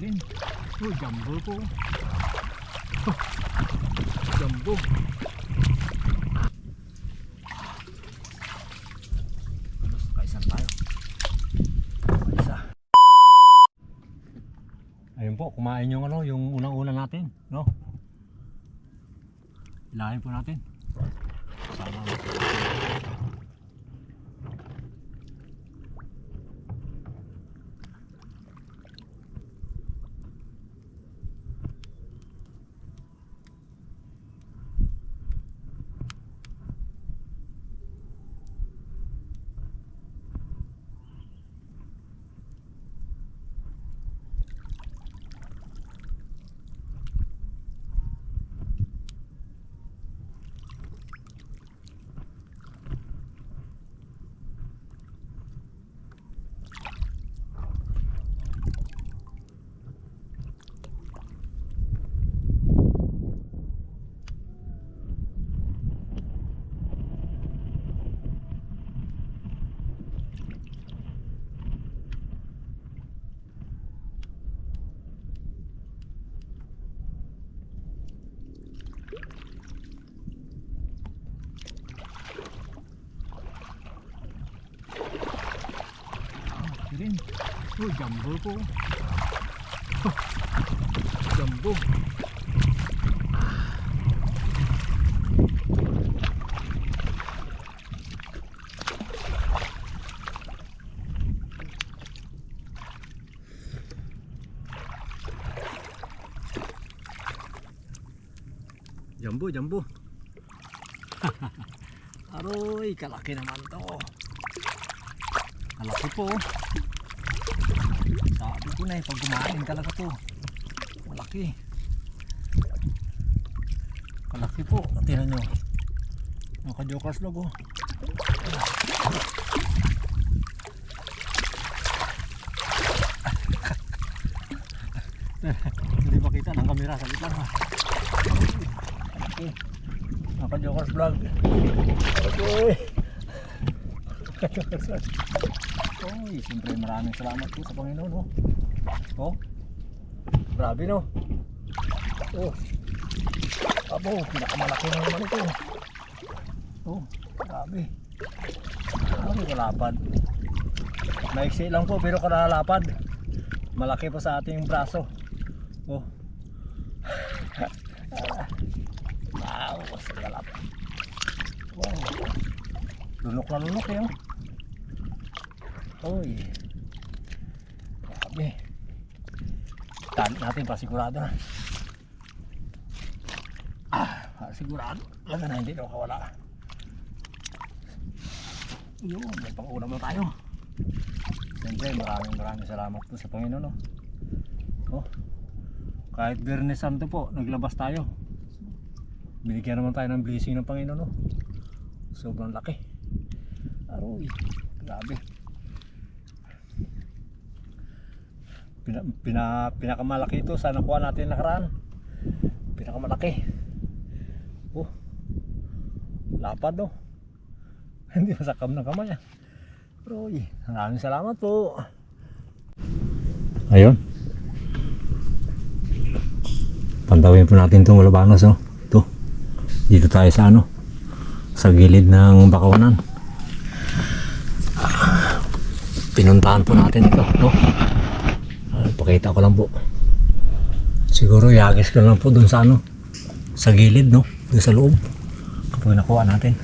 Rin. Oh, jumbo po. Jumbo. Kaisan tayo. Kaisa. Ayun po, kumain yung ano, yung unang-una natin, no? Ilahin po natin. Sana rin. Oh, jumbo po. Jumbo. Jumbo, jumbo. Aroy, kalaki naman to. Kalaki po. Sabi ko na eh, pag kumain talaga to. Malaki. Kalaki po. Tingnan nyo. Naka-jokers log oh. Hindi makita ng kamera sa gitna ha. Okay. Naka-jokers vlog. Okay. Oy, siyempre maraming salamat po sa Panginoon oh. Oh. Grabe no. Oh. Abo, pinakamalaki na naman ito. Oh, grabe. Grabe kalapad. Maiksi lang po pero kalalapad. Malaki po sa ating braso. Oh. Wow, sa kalapad. Wow. Lunok na lunok eh oh. Oy. Grabe. Tanik natin para sigurado na. Sigurado. Laga na hindi daw kawala. Yun, may pang-ulam na tayo. Siyempre maraming salamat po sa Panginoon no? Oh. Kahit Biyernes Santo po, naglabas tayo. Binigyan naman tayo ng blessing ng Panginoon no? Sobrang laki. Aroy, grabe. Pinakamalaki ito sa nakuha natin nakaraan. Pinakamalaki. Oh. Lapad oh. Hindi masakam ng kamay ah. Pero maraming salamat po. Ayun. Pantawin po natin itong Malabanos oh. Ito. Dito tayo sa ano. Sa gilid ng Bakawanan. Pinuntahan po natin ito no. Pakita ko lang po. Siguro iagis ko lang po dun sa ano. Sa gilid no. Dun sa loob. Kapag nakuha natin.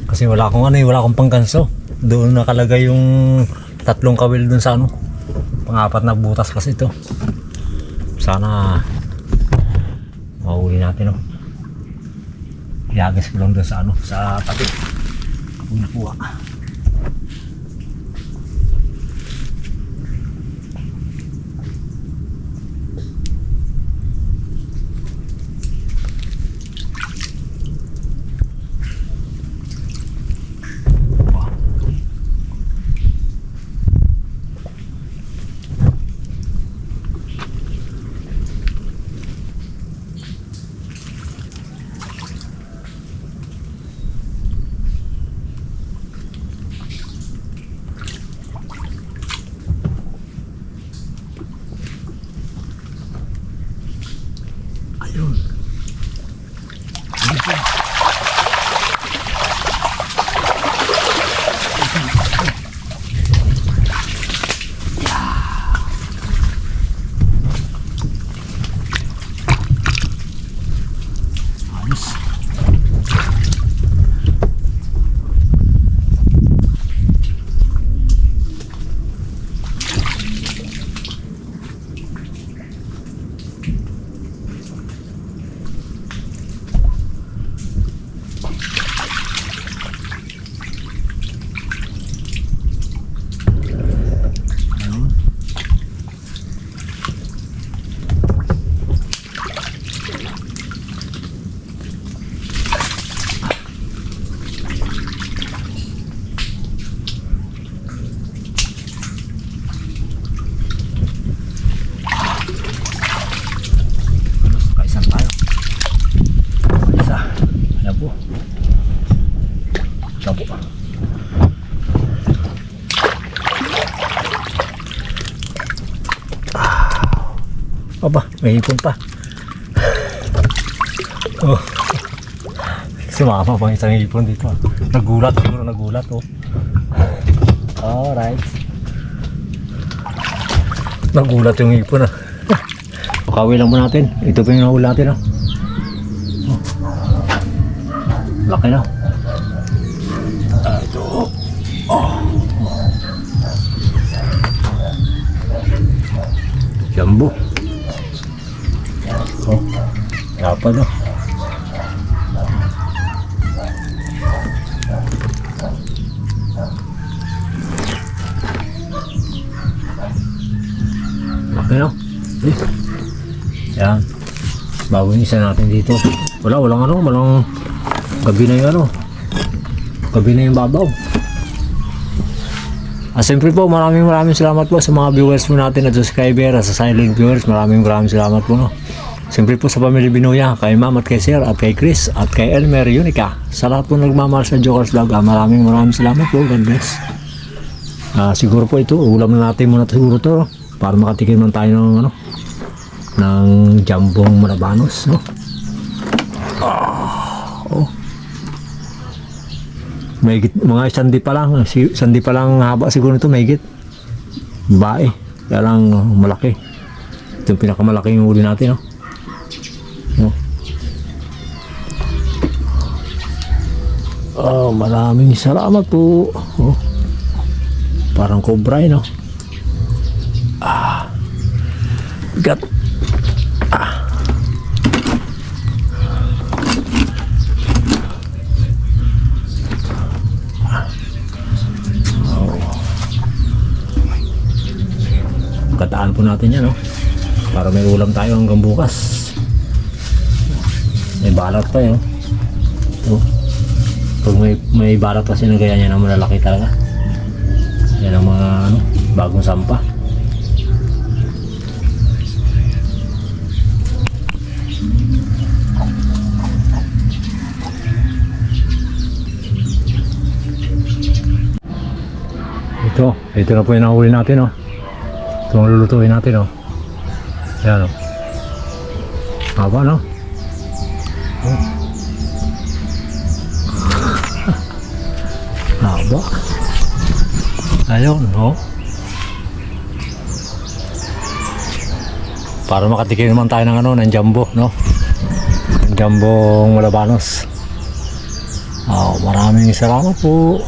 Kasi wala akong ano wala akong pangganso. Doon nakalagay yung 3 kawil dun sa ano. Pang-4 na butas kasi ito. Sana mahuli natin no. Iagis ko lang dun sa ano. Sa tabi. Kapag nakuha. Tara po. Aba, may ipon pa. Oh. Sumama pa isang ipon dito. Nagulat, siguro nagulat. Oh. Alright. Nagulat yung ipon ah. Kawi lang po natin. Ito pa yung nahuli natin. Oh. Laki na. Ito. Oh. Jumbo. Oh. Dapat oh. Laki na. Yan. Bago yung isa natin dito. Walang ano, walang gabi na yung ano. Gabi na yung babaw. Siyempre po, maraming salamat po sa mga viewers po natin at subscriber at sa silent viewers. Maraming salamat po. No? Siyempre po sa pamilya Binoya, kay Ma'am at kay Sir at kay Chris at kay Elmer Unica. Sa lahat po nagmamahal sa Jokers Vlog, maraming salamat po. God bless. Siguro po ito, ulam na natin muna siguro to. Para makatikim man tayo ng ano, ng jambong malabanos. No? Oh. Mahigit, mga sandi pa lang haba siguro nito, mahigit. Babae, kaya lang malaki. Ito yung pinakamalaki yung huli natin. No? Oh, maraming salamat po. Oh. Parang cobra no? Bigat. Kataan po natin yan, no? Para may ulam tayo hanggang bukas. May balat pa yun. Pag may balat kasi na gaya niya na malalaki talaga. Yan ang mga ano, bagong sampa. Ito na po yung nahuli natin, no? Ito ang lulutuin natin, no? Ayan, no? Haba, no? Oh. Haba. Ayun, no? Para makatikin naman tayo ng ano, ng jumbo, no? Ng jambong malabanos. Maraming salamat po.